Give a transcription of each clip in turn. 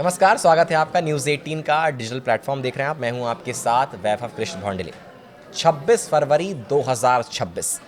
नमस्कार, स्वागत है आपका न्यूज़ 18 का डिजिटल प्लेटफॉर्म देख रहे हैं आप। मैं हूं आपके साथ वैभव कृष्ण भौंडले। 26 फरवरी 2026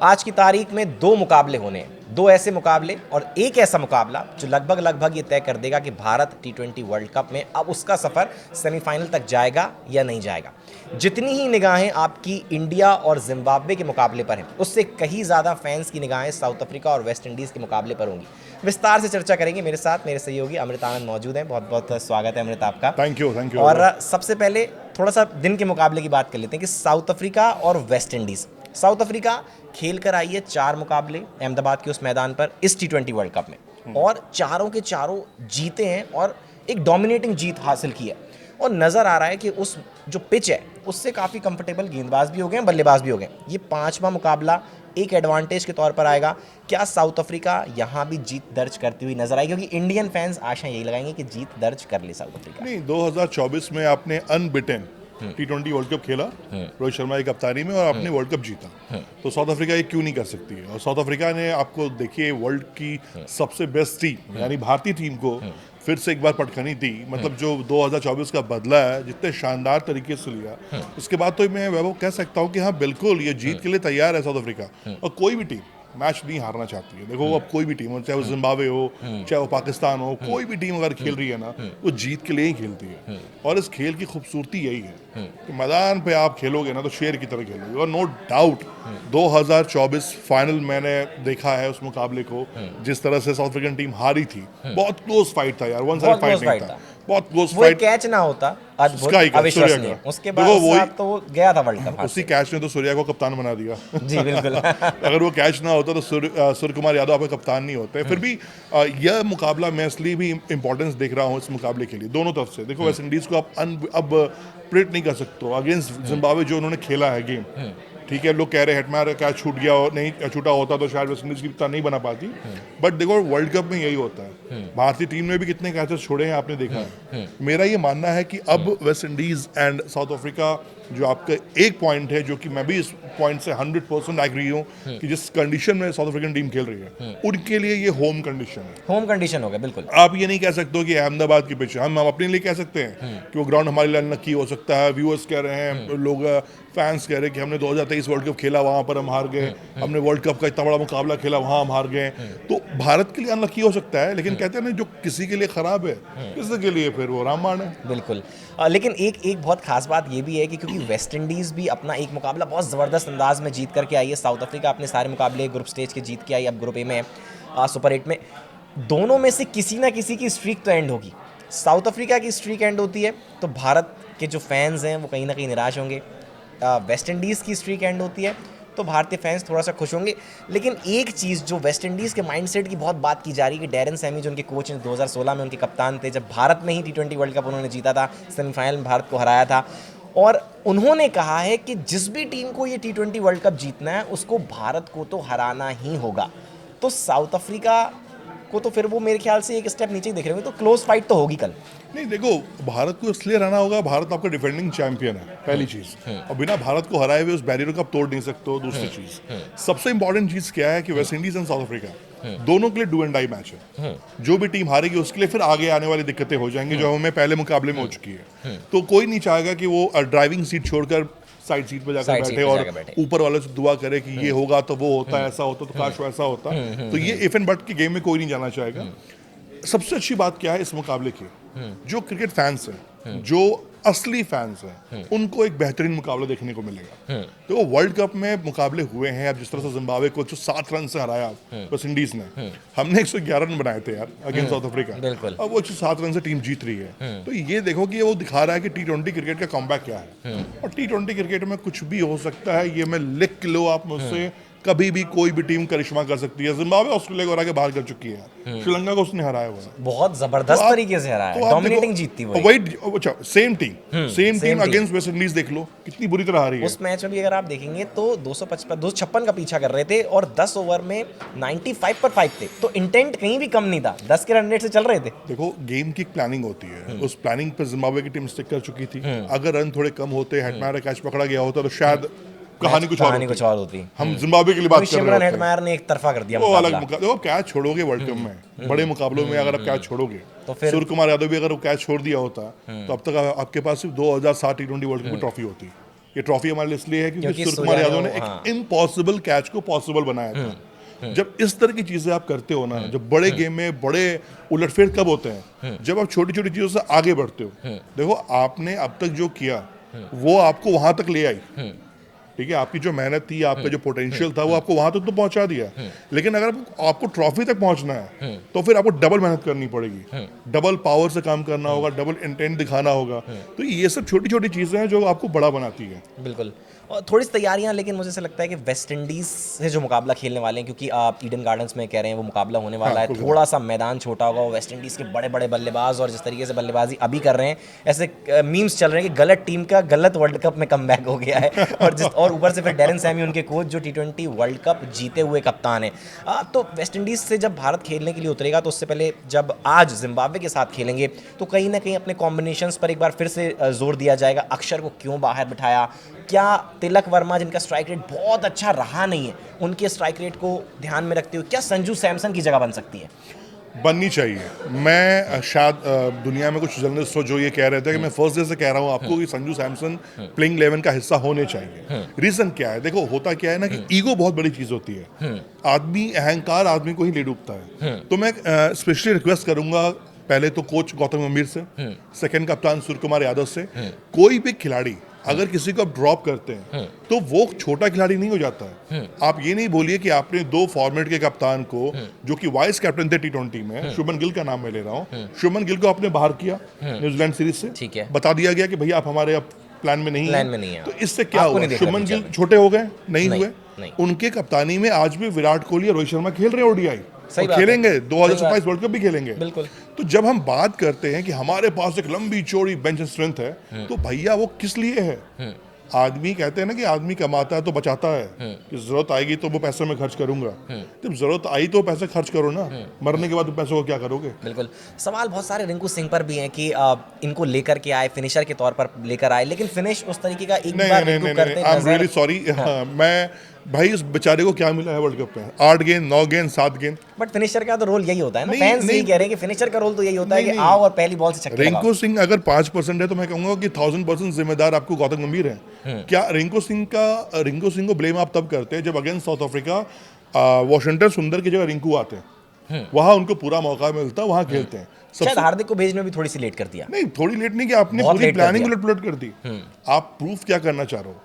आज की तारीख में दो मुकाबले होने हैं। दो ऐसे मुकाबले और एक ऐसा मुकाबला जो लगभग ये तय कर देगा कि भारत T20 वर्ल्ड कप में अब उसका सफ़र सेमीफाइनल तक जाएगा या नहीं जाएगा। जितनी ही निगाहें आपकी इंडिया और जिम्बाब्वे के मुकाबले पर हैं, उससे कहीं ज़्यादा फैंस की निगाहें साउथ अफ्रीका और वेस्ट इंडीज़ के मुकाबले पर होंगी। विस्तार से चर्चा करेंगे। मेरे साथ मेरे सहयोगी अमृत आनंद मौजूद हैं। बहुत बहुत स्वागत है अमृत आपका। थैंक यू और सबसे पहले थोड़ा सा दिन के मुकाबले की बात कर लेते हैं कि साउथ अफ्रीका और वेस्ट इंडीज़। साउथ अफ्रीका खेल कर आई है 4 मुकाबले अहमदाबाद के उस मैदान पर इस T20 वर्ल्ड कप में, और चारों के चारों जीते हैं और एक डोमिनेटिंग जीत हासिल की है। और नज़र आ रहा है कि उस जो पिच है उससे काफ़ी कंफर्टेबल गेंदबाज भी हो गए हैं, बल्लेबाज भी हो गए। ये 5वां मुकाबला एक एडवांटेज के तौर पर आएगा। क्या साउथ अफ्रीका यहाँ भी जीत दर्ज करती हुई नजर आएगी? क्योंकि इंडियन फैंस आशा यही लगाएंगे कि जीत दर्ज कर ले साउथ अफ्रीका। नहीं, 2024 में आपने अनबिटन T20 वर्ल्ड कप खेला रोहित शर्मा की कप्तानी में और आपने वर्ल्ड कप जीता, तो साउथ अफ्रीका ये क्यों नहीं कर सकती है? और साउथ अफ्रीका ने आपको देखिए वर्ल्ड की सबसे बेस्ट टीम यानी भारतीय टीम को फिर से एक बार पटखनी दी। मतलब जो 2024 का बदला है जितने शानदार तरीके से लिया, उसके बाद तो मैं वैभव कह सकता हूँ कि हाँ बिल्कुल ये जीत के लिए तैयार है साउथ अफ्रीका। और कोई भी टीम मैच नहीं हारना चाहती है। देखो अब कोई भी टीम हो, चाहे वो जिम्बाब्वे हो, चाहे वो पाकिस्तान हो, कोई भी टीम अगर खेल रही है ना, वो जीत के लिए ही खेलती है। और इस खेल की खूबसूरती यही है कि मैदान पे आप खेलोगे ना तो शेर की तरह खेलोगे। और नो डाउट 2024 फाइनल मैंने देखा है उस मुकाबले को, जिस तरह से साउथ अफ्रीकन टीम हारी थी। बहुत क्लोज फाइट था यार, वन साइड फाइट नहीं था, बहुत क्लोज फाइट। कैच ना होता अविश्वसनीय, उसके बाद तो वो गया था वर्ल्ड कप। उसी कैच ने तो सूर्या को कप्तान बना दिया। जी बिल्कुल। अगर वो कैच ना होता तो सूर्य कुमार यादव आपके कप्तान नहीं होते। फिर भी यह मुकाबला मैं इसलिए भी इंपॉर्टेंस देख रहा हूँ इस मुकाबले के लिए दोनों तरफ से। देखो वेस्ट इंडीज को आप अब प्रिडिक्ट नहीं कर सकते अगेंस्ट जिम्बाब्वे जो उन्होंने खेला है गेम। ठीक है, लोग कह रहे हैं हेटमायर कैच छूट गया और नहीं छूटा होता तो शायद वेस्ट इंडीज की इतना नहीं बना पाती। बट देखो वर्ल्ड कप में यही होता है, भारतीय टीम ने भी कितने कैचेस छोड़े हैं आपने देखा है। मेरा ये मानना है कि अब West Indies and south Africa जो आपका एक पॉइंट है, जो कि मैं भी इस पॉइंट से 100% एग्री हूँ कि जिस कंडीशन में साउथ अफ्रीकन टीम खेल रही है उनके लिए ये होम कंडीशन है। होम कंडीशन हो गया बिल्कुल। आप ये नहीं कह सकते हो कि अहमदाबाद की पिच, हम अपने लिए कह सकते हैं कि वो ग्राउंड हमारे लिए अनलकी हो सकता है। व्यूअर्स कह रहे हैं, लोग फैंस कह रहे हैं कि हमने 2023 वर्ल्ड कप खेला वहाँ पर हम हार गए, हमने वर्ल्ड कप का इतना बड़ा मुकाबला खेला वहाँ हम हार गए। तो भारत के लिए अनलकी हो सकता है, लेकिन कहते हैं ना जो किसी के लिए खराब है किसी के लिए फिर वो रामबाण है। बिल्कुल। लेकिन एक बहुत खास बात ये भी है कि क्योंकि वेस्ट इंडीज़ भी अपना एक मुकाबला बहुत ज़बरदस्त अंदाज में जीत करके आई है। साउथ अफ्रीका अपने सारे मुकाबले ग्रुप स्टेज के जीत के आई, अब ग्रुप ए में सुपर 8 में। दोनों में से किसी ना किसी की स्ट्रीक तो एंड होगी। साउथ अफ्रीका की स्ट्रीक एंड होती है तो भारत के जो फैंस हैं वो कहीं ना कहीं निराश होंगे। वेस्ट इंडीज़ की स्ट्रीक एंड होती है तो भारतीय फैंस थोड़ा सा खुश होंगे। लेकिन एक चीज़ जो वेस्ट इंडीज़ के माइंडसेट की बहुत बात की जा रही है कि डैरेन सैमी जो उनके कोच हैं, 2016 में उनके कप्तान थे, जब भारत में ही T20 वर्ल्ड कप उन्होंने जीता था, सेमीफाइनल में भारत को हराया था। और उन्होंने कहा है कि जिस भी टीम को ये T20 वर्ल्ड कप जीतना है उसको भारत को तो हराना ही होगा। तो साउथ अफ्रीका को तो फिर वो मेरे ख्याल से एक स्टेप नीचे दिख रहे होंगे, तो क्लोज फाइट तो होगी कल। नहीं देखो, भारत को इसलिए रहना होगा, भारत आपका डिफेंडिंग चैंपियन है पहली चीज, और बिना भारत को हराए हुए उस बैरियर को आप तोड़ नहीं सकते हो। दूसरी चीज, सबसे इंपॉर्टेंट चीज क्या है कि West Indies and south Africa दोनों के लिए डू एंड डाई मैच है। जो भी टीम हारेगी उसके लिए फिर आगे आने वाली दिक्कतें हो जाएंगी जो हमें पहले मुकाबले में हो चुकी है। तो कोई नहीं चाहेगा कि वो ड्राइविंग सीट छोड़कर साइड सीट पे जाकर बैठे और ऊपर वाले से दुआ करे कि ये होगा तो वो होता, ऐसा होता तो काश वैसा होता। तो ये इफ एंड बट की गेम में कोई नहीं जाना चाहेगा। सबसे अच्छी बात क्या है इस मुकाबले की, जो क्रिकेट फैंस हैं, जो असली फैंस हैं, उनको एक बेहतरीन मुकाबला देखने को मिलेगा। तो वो वर्ल्ड कप में मुकाबले हुए हैं, अब जिस तरह से जिम्बाब्वे को 7 रन से हराया वेस्ट इंडीज ने, हमने 111 रन बनाए थे यार अगेंस्ट साउथ अफ्रीका, अब वो 7 रन से टीम जीत रही है। तो ये देखो कि वो दिखा रहा है कि T20 क्रिकेट का कमबैक क्या है। और T20 क्रिकेट में कुछ भी हो सकता है, ये मैं लिख लो आप मुझसे, कभी भी कोई भी टीम करिश्मा कर सकती है। जिम्बाब्वे ऑस्ट्रेलिया को हरा के बाहर कर चुकी है, श्रीलंका को उसने हराया हुआ है, बहुत जबरदस्त तरीके से हराया है, डोमिनेटिंग जीतती वही। अच्छा, same team against West Indies देख लो कितनी बुरी तरह हारी है। उस मैच में भी अगर आप देखेंगे तो 256 का पीछा कर रहे थे और 10 ओवर में 95 पर 5 थे, तो इंटेंट कहीं भी कम नहीं था, 10 के रन रेट से चल रहे थे। देखो गेम की प्लानिंग होती है, उस प्लानिंग पर जिम्बाब्वे की टीम स्टिक कर चुकी थी। अगर रन थोड़े कम होते, हेटमायर कैच पकड़ा गया होता तो शायद कहानी कुछ कहानी और कुछ और होती। हम जिम्बाब्वे के लिए बात कर रहे सिमरन होते हैं, हेटमायर ने एक तरफा कर दिया वो अलग मुकाबला। मुकाबला। देखो कैच छोड़ोगे वर्ल्ड कप में, बड़े मुकाबलों में अगर आप कैच छोड़ोगे तो फिर सूर्य कुमार यादव भी अगर वो कैच छोड़ दिया होता तो अब तक आपके पास सिर्फ 2007 टी20 वर्ल्ड कप की ट्रॉफी होती। ये ट्रॉफी हमारे लिए इसलिए है क्योंकि सूर्य कुमार यादव ने एक इम्पॉसिबल कैच को पॉसिबल बनाया था। जब इस तरह की चीजें आप करते हो ना, जब बड़े गेम में बड़े उलटफेर कब होते हैं, जब आप छोटी छोटी चीजों से आगे बढ़ते हो। देखो आपने अब तक जो किया वो आपको वहां तक ले आई, ठीक है, आपकी जो मेहनत थी, आपका जो पोटेंशियल था वो आपको वहां तक तो पहुंचा दिया। लेकिन अगर आपको ट्रॉफी तक पहुंचना है तो फिर आपको डबल मेहनत करनी पड़ेगी, डबल पावर से काम करना होगा, डबल इंटेंट दिखाना होगा। तो ये सब छोटी छोटी चीजें हैं जो आपको बड़ा बनाती है। बिल्कुल, और थोड़ी सी तैयारियां, लेकिन मुझे ऐसा लगता है कि वेस्ट इंडीज से जो मुकाबला खेलने वाले हैं, क्योंकि आप ईडन गार्डन्स में कह रहे हैं वो मुकाबला होने वाला है, थोड़ा सा मैदान छोटा होगा। वो वेस्ट इंडीज़ के बड़े बड़े बल्लेबाज और जिस तरीके से बल्लेबाजी अभी कर रहे हैं, ऐसे मीम्स चल रहे हैं कि गलत टीम का गलत वर्ल्ड कप में कमबैक हो गया है। और ऊपर से फिर डेरेन सैमी उनके कोच जो T20 वर्ल्ड कप जीते हुए कप्तान है। तो वेस्ट इंडीज़ से जब भारत खेलने के लिए उतरेगा तो उससे पहले जब आज जिम्बाब्वे के साथ खेलेंगे तो कहीं ना कहीं अपने कॉम्बिनेशंस पर एक बार फिर से जोर दिया जाएगा। अक्षर को क्यों बाहर बिठाया, क्या तिलक वर्मा जिनका स्ट्राइक रेट बहुत अच्छा रहा नहीं है, उनके स्ट्राइक रेट को ध्यान में रखते हुए क्या संजू सैमसन की जगह बन सकती है? बननी चाहिए। मैं शायद दुनिया में कुछ जर्नलिस्ट हो जो ये कह रहे थे कि मैं फर्स्ट डे से कह रहा हूँ आपको कि संजू सैमसन प्लेइंग 11 का हिस्सा होने चाहिए। रीजन क्या है? देखो होता क्या है ना कि ईगो बहुत बड़ी चीज होती है, आदमी अहंकार आदमी को ही ले डूबता है। तो मैं स्पेशली रिक्वेस्ट करूंगा पहले तो कोच गौतम गंभीर से, सेकंड कप्तान सूर्य कुमार यादव से, कोई भी खिलाड़ी अगर किसी को आप ड्रॉप करते हैं तो वो छोटा खिलाड़ी नहीं हो जाता है। आप ये नहीं बोलिए कि आपने 2 फॉर्मेट के कप्तान को जो कि वाइस कैप्टन थे T20 में, शुभमन गिल का नाम मैं ले रहा हूँ, शुभमन गिल को आपने बाहर किया न्यूजीलैंड सीरीज से, ठीक है, बता दिया गया कि भैया आप हमारे अब प्लान में नहीं है। तो इससे क्या हुआ? शुभमन गिल छोटे हो गए, नहीं हुए। उनके कप्तानी में आज भी विराट कोहली और रोहित शर्मा खेल रहे ODI, खेलेंगे 2027 वर्ल्ड कप भी खेलेंगे। बिल्कुल। तो जब हम बात करते हैं कि हमारे पास एक लंबी चौड़ी बेंच स्ट्रेंथ है, तो भैया वो किस लिए है? आदमी कहते हैं ना कि आदमी कमाता है तो बचाता है, कि जरूरत आएगी तो वो पैसे में खर्च करूंगा। जब जरूरत आई तो पैसे खर्च करो ना, मरने के बाद पैसों को क्या करोगे? बिल्कुल। सवाल बहुत सारे रिंकू सिंह पर भी हैं कि इनको लेकर के आए, फिनिशर के तौर पर लेकर आए, लेकिन फिनिश उस तरीके का एक बार रिंकू करते आई एम रियली सॉरी। मैं भाई उस बेचारे को क्या मिला है वर्ल्ड कप में? 8 गेंद, 9 गेंद, 7 गेंद। बट फिनिशर का तो रोल यही होता है ना, फैंस यही कह रहे हैं कि फिनिशर का रोल तो यही होता है कि आओ और पहली बॉल से छक्के लगाओ। रिंकू सिंह अगर 5% है तो मैं कहूंगा कि 1000% जिम्मेदार आपको गौतम गंभीर है। क्या रिंकू सिंह को ब्लेम आप तब करते हैं जब अगेंस्ट साउथ अफ्रीका वॉशिंगटन सुंदर की जगह रिंकू आते हैं, वहां उनको पूरा मौका मिलता है, वहां खेलते हैं। शायद हार्दिक को भेजने में भी थोड़ी सी लेट कर दिया। नहीं, थोड़ी लेट नहीं, कि आपने पूरी प्लानिंग उलट-पुलट कर दी। आप प्रूफ क्या करना चाह रहे हो?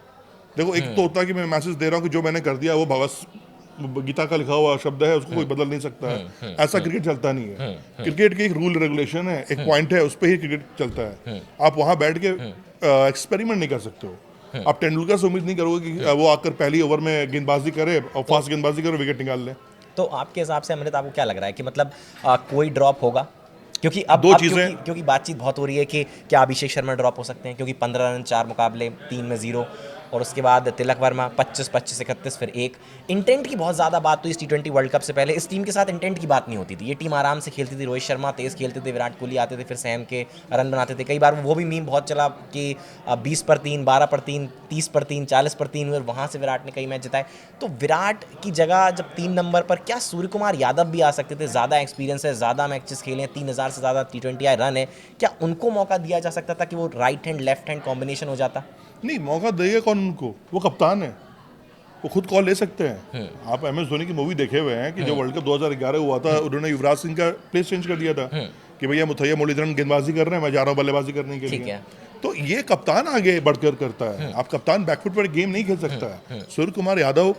देखो एक तो होता है कि मैं मैसेज दे रहा हूँ कि जो मैंने कर दिया वो भगवत गीता का लिखा हुआ शब्द है, उसको कोई बदल नहीं सकता है। ऐसा क्रिकेट चलता नहीं है। क्रिकेट की एक रूल रेगुलेशन है, एक पॉइंट है, उस पर ही क्रिकेट चलता है। आप वहां बैठ के एक्सपेरिमेंट नहीं कर सकते हो। आप तेंदुलकर से उम्मीद नहीं करोगे कि वो आकर पहली ओवर में गेंदबाजी करे और फास्ट गेंदबाजी करे, विकेट निकाल ले। तो आपके हिसाब से अमृत, आपको क्या लग रहा है कि मतलब कोई ड्रॉप होगा? क्योंकि अब 2 चीजें, क्योंकि बातचीत बहुत हो रही है कि क्या अभिषेक शर्मा ड्रॉप हो सकते हैं, क्योंकि 15 रन 4 मुकाबले 3 में 0, और उसके बाद तिलक वर्मा 25, 25, 31 फिर 1। इंटेंट की बहुत ज़्यादा बात तो इस T20 वर्ल्ड कप से पहले इस टीम के साथ इंटेंट की बात नहीं होती थी। ये टीम आराम से खेलती थी, रोहित शर्मा तेज़ खेलते थे, विराट कोहली आते थे, फिर सैम के रन बनाते थे। कई बार वो भी मीम बहुत चला कि 20 पर 3, 12 पर 3, 30 पर 3, 40 पर 3 हुए, वहाँ से विराट ने कई मैच जिताए। तो विराट की जगह जब 3 नंबर पर क्या सूर्य कुमार यादव भी आ सकते थे? ज़्यादा एक्सपीरियंस है, ज़्यादा मैचेस खेले हैं, 3000 से ज़्यादा T20 रन है, क्या उनको मौका दिया जा सकता था कि वो right hand left hand combination हो जाता? नहीं, मौका देगा कौन उनको? वो कप्तान है, वो खुद कॉल ले सकते हैं। आप MS धोनी की मूवी देखे हुए हैं कि जो वर्ल्ड कप 2011 हुआ था, उन्होंने युवराज सिंह का प्लेस चेंज कर दिया था कि भैया मुथैया मुरलीधरन गेंदबाजी कर रहे हैं, मैं जा रहा हूँ बल्लेबाजी करने के लिए। तो ये कप्तान आगे बढ़कर करता है। आप कप्तान बैकफुट पर गेम नहीं खेल सकता है। सूर्य कुमार यादव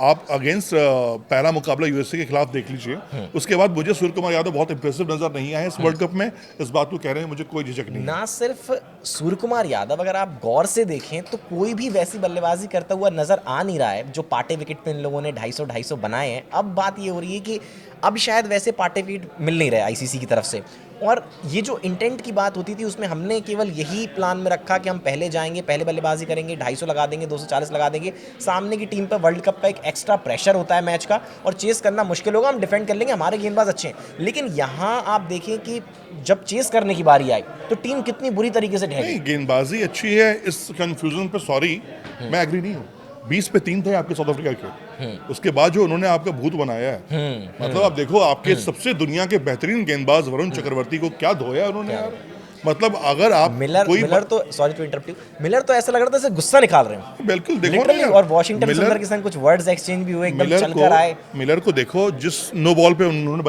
आप अगेंस्ट पहला मुकाबला USA के खिलाफ देख लीजिए, उसके बाद मुझे सूर्य कुमार यादव बहुत इंप्रेसिव नजर नहीं आए इस वर्ल्ड कप में। इस बात को कह रहे हैं, मुझे कोई झिझक नहीं। ना सिर्फ सूर्य कुमार यादव, अगर आप गौर से देखें तो कोई भी वैसी बल्लेबाजी करता हुआ नजर आ नहीं रहा है जो पाटे विकेट पे इन लोगों ने 250 बनाए हैं। अब बात ये हो रही है कि अब शायद वैसे पाटे विकेट मिल नहीं रहे ICC की तरफ से, और ये जो इंटेंट की बात होती थी उसमें हमने केवल यही प्लान में रखा कि हम पहले जाएंगे, पहले बल्लेबाजी करेंगे, 250 लगा देंगे, 240 लगा देंगे। सामने की टीम पर वर्ल्ड कप का एक एक्स्ट्रा प्रेशर होता है मैच का, और चेस करना मुश्किल होगा, हम डिफेंड कर लेंगे, हमारे गेंदबाज अच्छे हैं। लेकिन यहाँ आप देखें कि जब चेस करने की बारी आई तो टीम कितनी बुरी तरीके से ढह गई। गेंदबाजी अच्छी है, इस कंफ्यूजन पे सॉरी, मैं एग्री नहीं हूँ। 20 पे 3 थे आपके साउथ अफ्रीका के। उसके बाद जो उन्होंने आपका भूत बनाया है, मतलब आप देखो आपके सबसे दुनिया के बेहतरीन गेंदबाज वरुण चक्रवर्ती को क्या धोया उन्होंने यार। मतलब अगर आप मिलर तो sorry to interrupt you, Miller तो ऐसा लग रहा था जैसे गुस्सा निकाल रहे हैं बिल्कुल देखो लिटरली, ना और वॉशिंगटन सुंदर के संग कुछ वर्ड्स एक्सचेंज भी हुए, एकदम चलकर आए। मिलर को देखो, जिस नो बॉल पे उन्होंने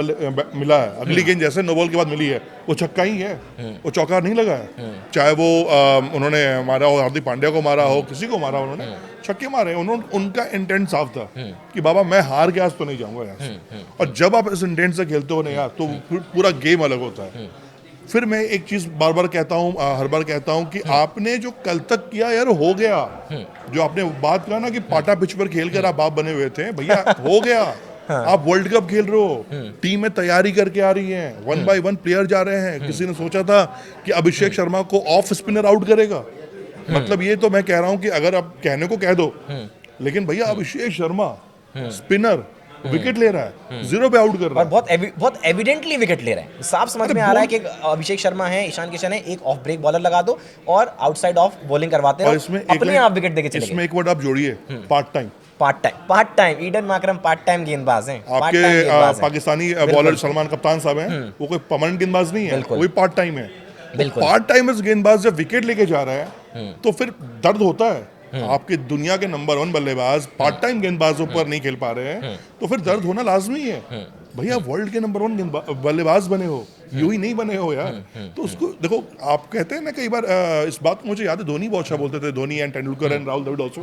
मिला है, अगली गेंद जैसे नो बॉल के बाद मिली है वो छक्का ही है, वो चौका नहीं लगा है। चाहे वो उन्होंने मारा हो, हार्दिक पांड्या को मारा हो, किसी को मारा उन्होंने, छक्के मारे। उनका इंटेंट साफ था कि बाबा मैं हार के आज तो नहीं जाऊंगा यहाँ से। और जब आप इस इंटेंट से खेलते हो ना यार, तो पूरा गेम अलग होता है। फिर मैं एक चीज बार बार कहता हूँ, हर बार कहता हूँ कि आपने जो कल तक किया यार हो गया। जो आपने बात कहा ना कि पाटा पिच पर खेल कर आप बाप बने हुए थे, भैया हो गया। आप वर्ल्ड कप खेल रहे हो, टीम में तैयारी करके आ रही है, 1 बाय 1 प्लेयर जा रहे हैं। किसी ने सोचा था कि अभिषेक शर्मा को ऑफ स्पिनर आउट करेगा? मतलब ये तो मैं कह रहा हूँ कि अगर आप कहने को कह दो, लेकिन भैया अभिषेक शर्मा स्पिनर विकेट ले रहा है, 0 पे आउट कर रहा है, और बहुत एविडेंटली विकेट ले रहा है। साफ समझ में आ रहा है कि अभिषेक शर्मा है, ईशान किशन है, एक ऑफ ब्रेक बॉलर लगा दो और आउटसाइड ऑफ बॉलिंग करवाते हैं, इसमें अपने आप विकेट देके चले गए। इसमें एक वर्ड आप जोड़िए, part time Eden माकरम part time गेंदबाज हैं। आपके पाकिस्तानी बॉलर सलमान कप्तान साहब हैं, वो कोई परमानेंट गेंदबाज नहीं है, वो भी पार्ट टाइम है। पार्ट टाइमर्स गेंदबाज जब विकेट लेके जा रहा है तो फिर दर्द होता है। आपके दुनिया के नंबर 1 बल्लेबाज पार्ट टाइम गेंदबाजों पर नहीं खेल पा रहे हैं, तो फिर दर्द होना लाजमी है। भैया वर्ल्ड के नंबर 1 बल्लेबाज बने हो, यूं ही नहीं बने हो यार। तो उसको देखो, आप कहते हैं ना कई बार, इस बात को मुझे याद है, धोनी बहुत अच्छा बोलते थे, Dhoni and Tendulkar and Rahul Dravid also,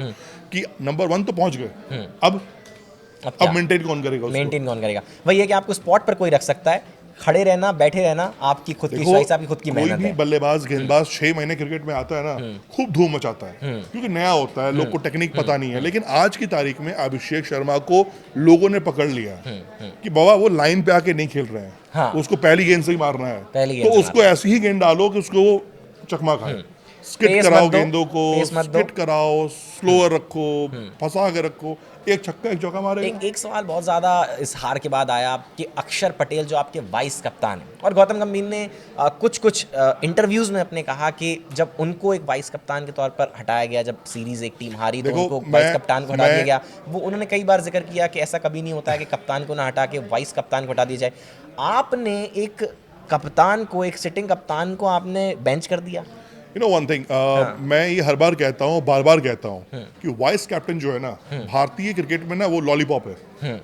कि नंबर 1 तो पहुंच गए, अब मेंटेन कौन करेगा उसको? मेंटेन कौन करेगा? वही है कि आपको स्पॉट पर कोई रख सकता है, खड़े रहना, बैठे रहना आपकी खुद की चॉइस, आपकी खुद की मेहनत है। कोई भी बल्लेबाज गेंदबाज 6 महीने क्रिकेट में आता है ना, खूब धूम मचाता है, क्योंकि नया होता है, लोग को टेक्निक पता नहीं है। लेकिन आज की तारीख में अभिषेक शर्मा को लोगों ने पकड़ लिया कि बाबा वो लाइन पे आके नहीं खेल रहे हैं, हाँ। उसको पहली गेंद से ही मारना है, तो उसको ऐसी ही गेंद डालो कि उसको वो चकमा खाए। स्किट कराओ गेंदों को, स्किट कराओ, स्लोअर रखो, फंसा के रखो, एक छक्का एक चौका मारेगा। एक सवाल बहुत ज़्यादा इस हार के बाद आया कि अक्षर पटेल जो आपके वाइस कप्तान हैं, और गौतम गंभीर ने कुछ इंटरव्यूज़ में अपने कहा कि जब उनको एक वाइस कप्तान के तौर पर हटाया गया, जब सीरीज़ एक टीम हारी तो उनको वाइस कप्तान को हटा दिया गया। वो उन्होंने कई बार जिक्र किया कि ऐसा कभी नहीं होता है कि कप्तान को ना हटा के वाइस कप्तान को हटा दिया जाए। आपने एक कप्तान को, एक सिटिंग कप्तान को आपने बेंच कर दिया। You know one thing, मैं ये हर बार कहता हूँ, बार बार कहता हूँ कि वाइस कैप्टन जो है ना, भारतीय क्रिकेट में ना वो लॉलीपॉप है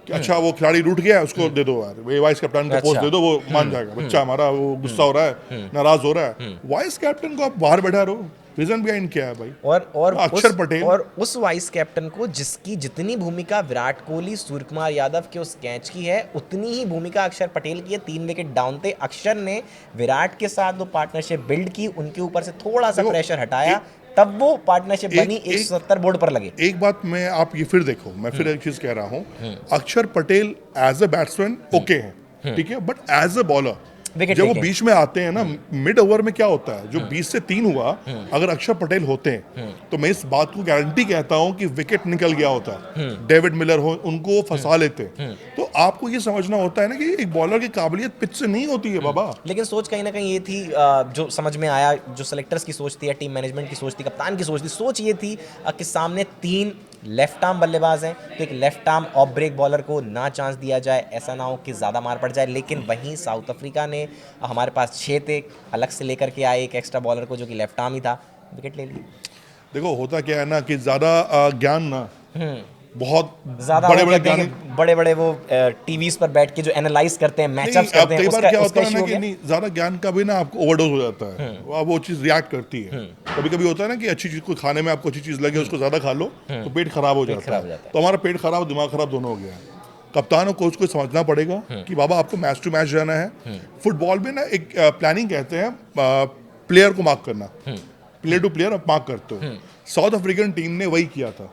कि अच्छा वो खिलाड़ी रूठ गया है, उसको दे दो यार, वो वाइस कैप्टन को पोस्ट दे दो, वो मान जाएगा। बच्चा हमारा वो गुस्सा हो रहा है, नाराज हो रहा है, वाइस कैप्टन को आप बाहर बैठा रहो। रीजन बिहाइंड क्या है भाई? और अक्षर पटेल, और उस वाइस कैप्टन को जिसकी जितनी भूमिका विराट कोहली, सूर्य कुमार यादव के उस कैच की है, उतनी ही भूमिका अक्षर पटेल की है। 3 विकेट डाउन थे, अक्षर ने विराट के साथ वो पार्टनरशिप बिल्ड की, उनके ऊपर से थोड़ा सा प्रेशर हटाया, तब वो पार्टनरशिप बनी, 170 बोर्ड पर लगे। एक बात मैं आप ये फिर देखो, मैं फिर एक चीज कह रहा हूँ, Akshar Patel as a batsman okay है, ठीक है, बट एज अ बॉलर जब वो बीच में आते हैं ना, मिड ओवर में क्या होता है, जो 20 से 3 हुआ, अगर अक्षर पटेल होते हैं तो मैं इस बात को गारंटी कहता हूं कि विकेट निकल गया होता। डेविड मिलर हो, उनको वो फंसा लेते। तो आपको ये समझना होता है ना कि एक बॉलर की काबिलियत पिच से नहीं होती है बाबा। लेकिन सोच कहीं ना कहीं ये थी, जो समझ में आया, जो सेलेक्टर्स की सोच थी, या टीम मैनेजमेंट की सोच थी, कप्तान की सोच थी, सोच ये थी कि सामने 3 लेफ्ट आर्म बल्लेबाज हैं, तो एक left arm off break bowler को ना चांस दिया जाए, ऐसा ना हो कि ज़्यादा मार पड़ जाए। लेकिन वहीं साउथ अफ्रीका ने, हमारे पास 6 थे, अलग से लेकर के आए एक एक्स्ट्रा बॉलर को जो कि लेफ्ट आर्म ही था, विकेट ले लिया। देखो होता क्या है ना कि ज़्यादा ज्ञान ना, बहुत ज़्यादा बड़े बड़े वो टीवीज पर बैठ के जो एनालाइज करते हैं, मैचअप्स करते हैं, कई बार क्या होता है ना कि नहीं, ज़्यादा ज्ञान का भी ना आपको ओवरडोज हो जाता है, वो चीज़ रिएक्ट करती है। कभी कभी होता है ना कि अच्छी चीज़ को खाने में आपको अच्छी चीज़ लगे, उसको ज़्यादा खा लो तो पेट खराब हो जाता है। तो हमारा पेट खराब, दिमाग खराब दोनों हो गया। कप्तान और कोच को समझना पड़ेगा कि बाबा आपको मैच टू मैच रहना है। फुटबॉल में ना एक प्लानिंग कहते हैं, प्लेयर को मार्क करना, प्लेयर टू प्लेयर आप मार्क करते हो। साउथ अफ्रीकन टीम ने वही किया था।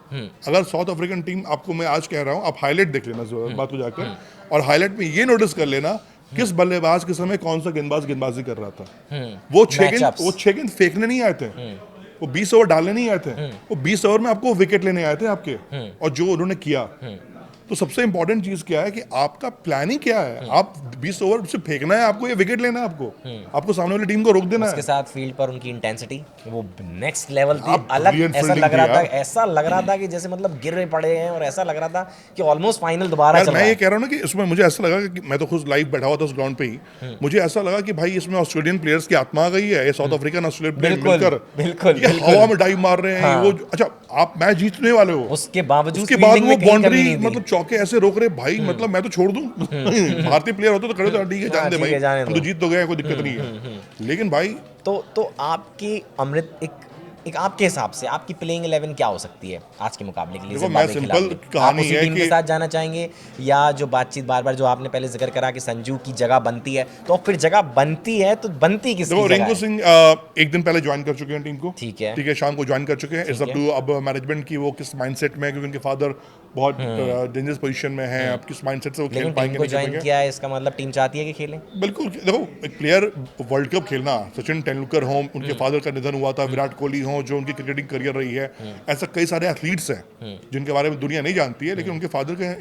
अगर साउथ अफ्रीकन टीम, आपको मैं आज कह रहा हूँ, आप हाईलाइट देख लेना बात को जाकर, और हाईलाइट में ये नोटिस कर लेना किस बल्लेबाज के समय कौन सा गेंदबाज गेंदबाजी कर रहा था। वो 6 गेंद फेंकने नहीं आए थे, वो 20 ओवर डालने नहीं आए थे, वो 20 ओवर में आपको विकेट लेने आए थे आपके, और जो उन्होंने किया। तो सबसे इंपॉर्टेंट चीज क्या है कि आपका प्लानिंग क्या है। आप 20 ओवर से फेंकना है आपको, या विकेट लेना है आपको सामने वाली टीम को रोक देना उसके है। साथ फील्ड पर उनकी इंटेंसिटी वो नेक्स्ट लेवल थी, आप अलग। brilliant ऐसा fielding लग थी रहा था, यार। ऐसा लग रहा था कि जैसे मतलब गिर पड़े हैं, और ऐसा लग रहा था कि ऑलमोस्ट फाइनल दोबारा यार चल मैं रहा ये है। कह रहा हूँ ना कि इसमें मुझे ऐसा लगा कि मैं तो खुद लाइव बैठा हुआ था उस ग्राउंड पे ही, मुझे ऐसा लगा कि भाई इसमें ऑस्ट्रेलियन प्लेयर्स की आत्मा आ गई है। ये साउथ अफ्रीकन ऑस्ट्रेलियन प्लेयर बिल्कुल, मिलकर बिल्कुल, ये बिल्कुल। हवा में डाइव मार रहे हैं। हाँ। वो अच्छा, आप मैच जीतने वाले हो, उसके बावजूद उसके बाद फील्डिंग वो में कहीं कमी बाउंड्री नहीं थी। मतलब चौके ऐसे रोक रहे भाई, मतलब मैं तो छोड़ दूं। भारतीय प्लेयर होते तो खड़े थे, ठीक है जान दे ठीक भाई, है, जाने हम दो। तो जीत तो गए, कोई दिक्कत नहीं है। लेकिन भाई तो आपकी अमृत, एक आपके हिसाब से आपकी प्लेइंग 11 क्या हो सकती है आज के मुकाबले के लिए देखो, जिम्बाब्वे मैं के खिलाफ? सिंपल आप कहानी उसी है टीम के कि साथ जाना चाहेंगे, या जो बातचीत बार बार जो आपने पहले जिक्र करा कि संजू की जगह बनती है, तो फिर जगह बनती है तो बनती किसकी देखो, जगह रिंकू है? सिंह एक दिन पहले ज्वाइन कर चुके हैं टीम को। ठीक है। ठीक है, शाम को ज्वाइन कर चुके हैं। इट्स ठीक अप है। टू अब मैनेजमेंट की वो किस माइंडसेट में है, क्योंकि उनके फादर बहुत डेंजरस पोजीशन में है। अब किस माइंडसेट से वो खेल लेकिन टीम पाएंगे को नहीं खेल ज्वाइन पाएंगे। किया है, इसका मतलब टीम चाहती है कि खेलें। बिल्कुल। देखो, एक प्लेयर वर्ल्ड कप खेलना, सचिन तेंदुलकर हो, उनके फादर का निधन हुआ था, विराट कोहली हो जो उनकी क्रिकेटिंग करियर रही है, ऐसा कई सारे एथलीट्स हैं जिनके बारे में दुनिया नहीं जानती है, लेकिन उनके फादर का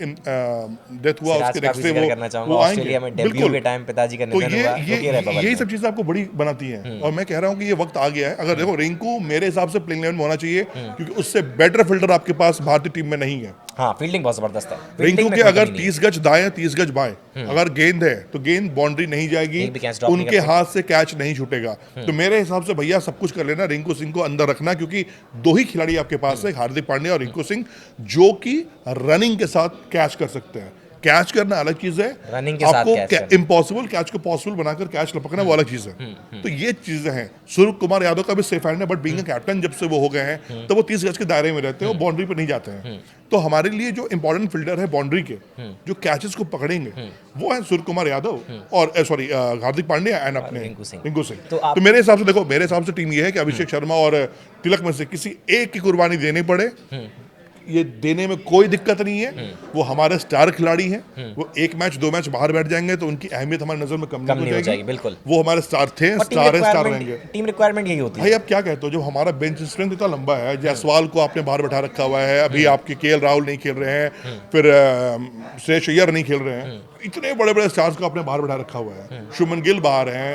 डेथ हुआ, सिराज उसके का भी नेक्स्ट डे जिक्र करना चाहूंगा, वो आएंगे। ऑस्ट्रेलिया में डेब्यू बिल्कुल। के टाइम पिताजी का तो निधन ये हुआ, ये रुके रहे बबल यही में। सब चीजें आपको बड़ी बनाती हैं, और मैं कह रहा हूँ कि ये वक्त आ गया है। अगर देखो, रिंकू मेरे हिसाब से प्लेइंग 11 में होना चाहिए, क्योंकि उससे बेटर फील्डर आपके पास भारतीय टीम में नहीं है। हाँ, फील्डिंग बहुत जबरदस्त है। रिंकू फील्डिंग में के कोई अगर कमी नहीं 30 गज दाएं 30 गज बाएं अगर गेंद है तो गेंद बाउंड्री नहीं जाएगी, एक भी कैच ड्रॉप नहीं उनके करते। हाथ से कैच नहीं छूटेगा। तो मेरे हिसाब से भैया सब कुछ कर लेना, रिंकू सिंह को अंदर रखना, क्योंकि दो ही खिलाड़ी आपके पास है, हार्दिक पांड्या और रिंकू सिंह, जो कि रनिंग के साथ कैच कर सकते हैं। कैच करना अलग चीज है, रनिंग के साथ कैच आपको इम्पॉसिबल कैच को पॉसिबल बनाकर कैच लपकना वो अलग चीज है। तो ये चीजें हैं। सूर्य कुमार यादव का भी सेफ हैंड है, बट बीइंग कैप्टन जब से वो हो गए हैं, तो वो 30 गज के दायरे में रहते हैं, वो बाउंड्री पे नहीं जाते हैं। तो हमारे लिए जो इंपॉर्टेंट फील्डर है बाउंड्री के, जो कैचेस को पकड़ेंगे, वो है सूर्य कुमार यादव और सॉरी हार्दिक पांड्या एंड अपने रिंकू सिंह। रिंकू सिंह। तो तो मेरे हिसाब से देखो, मेरे हिसाब से टीम ये है कि अभिषेक शर्मा और तिलक में से किसी एक की कुर्बानी देनी पड़े, ये देने में कोई दिक्कत नहीं है। वो हमारे स्टार खिलाड़ी हैं, वो एक मैच दो मैच बाहर बैठ जाएंगे तो उनकी अहमियत हमारी नजर में कम नहीं हो जाएगी। बिल्कुल। वो हमारे स्टार थे, और स्टार है, स्टार रहेंगे। टीम रिक्वायरमेंट यही होती भाई है। आप क्या कहते हो, जब हमारा बेंच स्ट्रेंथ इतना लंबा है, जायसवाल को आपने बाहर बैठा रखा हुआ है, अभी आपके केएल राहुल नहीं खेल रहे हैं, फिर श्रेयस अय्यर नहीं खेल रहे हैं, इतने बड़े बड़े स्टार्स को आपने बाहर बैठा रखा हुआ है, शुभमन गिल बाहर हैं,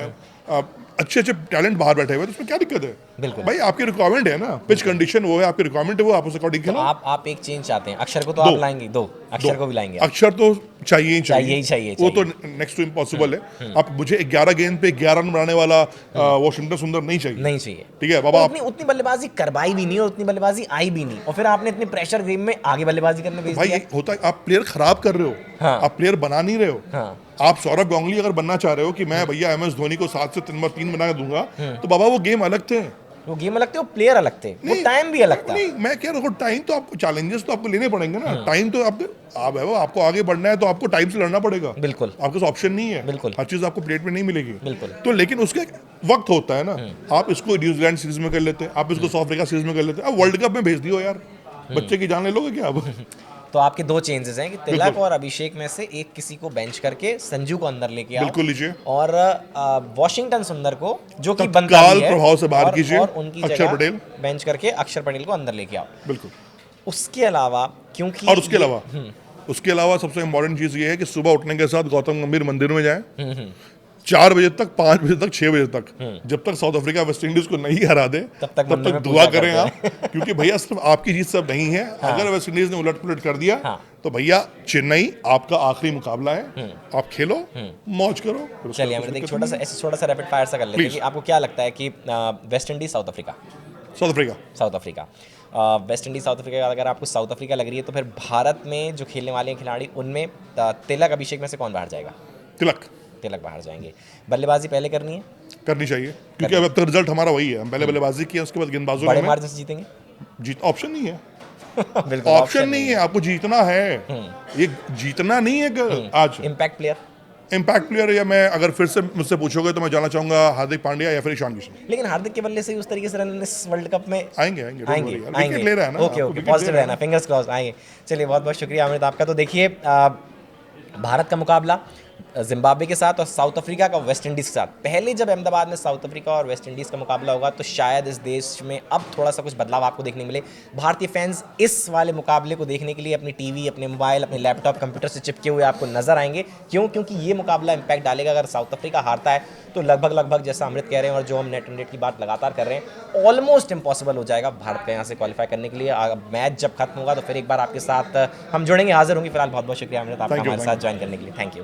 अच्छे अच्छे टैलेंट बाहर बैठे हुए हैं, तो उसमें क्या दिक्कत है? बिल्कुल। भाई आपकी रिक्वायरमेंट है ना, पिच कंडीशन वो है, आपकी रिक्वायरमेंट है वो, आप उस अकॉर्डिंग तो खेलो। आप एक चेंज चाहते हैं, अक्षर को तो आप लाएंगे, अक्षर को भी लाएंगे आप। अक्षर तो चाहिए ही चाहिए ही चाहिए, वो तो नेक्स्ट टू इम्पॉसिबल है। आप मुझे 11 गेंद पे 11 रन बनाने वाला वॉशिंगटन सुंदर नहीं चाहिए। नहीं चाहिए। ठीक है बाबा, उतनी बल्लेबाजी करवाई भी नहीं और उतनी बल्लेबाजी आई भी नहीं, और फिर आपने इतनी प्रेशर गेम में आगे बल्लेबाजी करने भेज भाई दिया। ये होता है, आप प्लेयर खराब कर रहे हो, हाँ। आप प्लेयर बना नहीं रहे हो। हाँ। आप सौरभ गांगुली अगर बनना चाह रहे हो कि मैं भैया एमएस धोनी को 7 से 3 बना के दूंगा, तो बाबा वो गेम अलग थे, वो गेम अलग थे, वो प्लेयर अलग थे, वो टाइम भी अलग था। नहीं मैं कह रहा हूँ, टाइम तो आपको, चैलेंजेस तो आपको लेने पड़ेंगे ना। टाइम तो आपको आगे बढ़ना है तो आपको टाइम से लड़ना पड़ेगा। बिल्कुल। आपके पास ऑप्शन नहीं है, बिल्कुल। हर चीज आपको प्लेट में नहीं मिलेगी। बिल्कुल। तो लेकिन उसका एक वक्त होता है ना। आप इसको न्यूजीलैंड सीरीज में कर लेते हैं, आप इसको साउथ अफ्रीका सीरीज में कर लेते हैं, अब वर्ल्ड कप में भेज दियो यार, बच्चे की जान ले लोगे क्या अब? तो आपके दो चेंजेस हैं कि तिलक और अभिषेक में से एक किसी को बेंच करके संजू को अंदर लेके आओ, बिल्कुल लीजिए, और वॉशिंगटन सुंदर को जो कि बनता तत्काल भी है, प्रभाव से बाहर कीजिए, और उनकी अक्षर जगह पटेल बेंच करके अक्षर पटेल को अंदर लेके आओ। बिल्कुल। उसके अलावा क्योंकि और उसके अलावा सबसे इंपॉर्टेंट चीज ये है कि सुबह उठने के साथ गौतम गंभीर मंदिर में जाए, 4 बजे तक, 5 बजे तक, 6 बजे तक, जब तक साउथ अफ्रीका वेस्ट इंडीज को नहीं हरा दे तब तक दुआ पूजा करें करते आप, क्योंकि भैया सिर्फ आपकी जीत सब नहीं है। अगर वेस्ट इंडीज ने उलट पुलट कर दिया, तो भैया चेन्नई आपका आखिरी मुकाबला है, आप खेलो, मौज करो। चलिए हम एक छोटा सा रैपिड फायर सा कर लेते हैं कि आपको क्या लगता है कि West Indies south Africa, West Indies south Africa, अगर आपको साउथ अफ्रीका लग रही है, तो फिर भारत में जो खेलने वाले हैं खिलाड़ी, उनमें तिलक अभिषेक में से कौन बाहर जाएगा? तिलक बाहर जाएंगे। बल्लेबाजी पहले करनी चाहिए, क्योंकि अब तक रिजल्ट हमारा वही है, हम पहले बल्लेबाजी किया, उसके बाद गेंदबाजों बड़े ने मार्जिन से जीतेंगे। जीत ऑप्शन नहीं है। बिल्कुल ऑप्शन नहीं है, आपको जीतना है। ये जीतना नहीं है आज। इम्पैक्ट प्लेयर, या मैं अगर फिर से मुझसे पूछोगे तो मैं जाना चाहूंगा हार्दिक पांड्या या फिर ईशान किशन। लेकिन हार्दिक के बल्ले से ही उस तरीके से रन इस वर्ल्ड कप में आएंगे आएंगे। ले रहा है ना। ओके पॉजिटिव रहना, फिंगर्स क्रॉस्ड आएंगे। चलिए बहुत बहुत शुक्रिया अमृत आपका। तो देखिए भारत का मुकाबला जिम्बाब्वे के साथ और साउथ अफ्रीका का वेस्ट इंडीज़ के साथ। पहले जब अहमदाबाद में साउथ अफ्रीका और वेस्ट इंडीज़ का मुकाबला होगा तो शायद इस देश में अब थोड़ा सा कुछ बदलाव आपको देखने मिले। भारतीय फैंस इस वाले मुकाबले को देखने के लिए अपनी टीवी, अपने मोबाइल, अपने लैपटॉप, कंप्यूटर से चिपके हुए आपको नजर आएंगे। क्यों? क्योंकि ये मुकाबला इम्पैक्ट डालेगा। अगर साउथ अफ्रीका हारता है तो लगभग जैसा अमृत कह रहे हैं और जो हम नेट रन रेट की बात लगातार कर रहे हैं, ऑलमोस्ट इम्पॉसिबल हो जाएगा भारत का यहाँ से क्वालिफाई करने के लिए। मैच जब खत्म होगा तो फिर एक बार आपके साथ हम जुड़ेंगे, हाजिर होंगे। फिलहाल बहुत बहुत शुक्रिया अमृत, आपका हमारे साथ ज्वाइन करने के लिए। Thank you.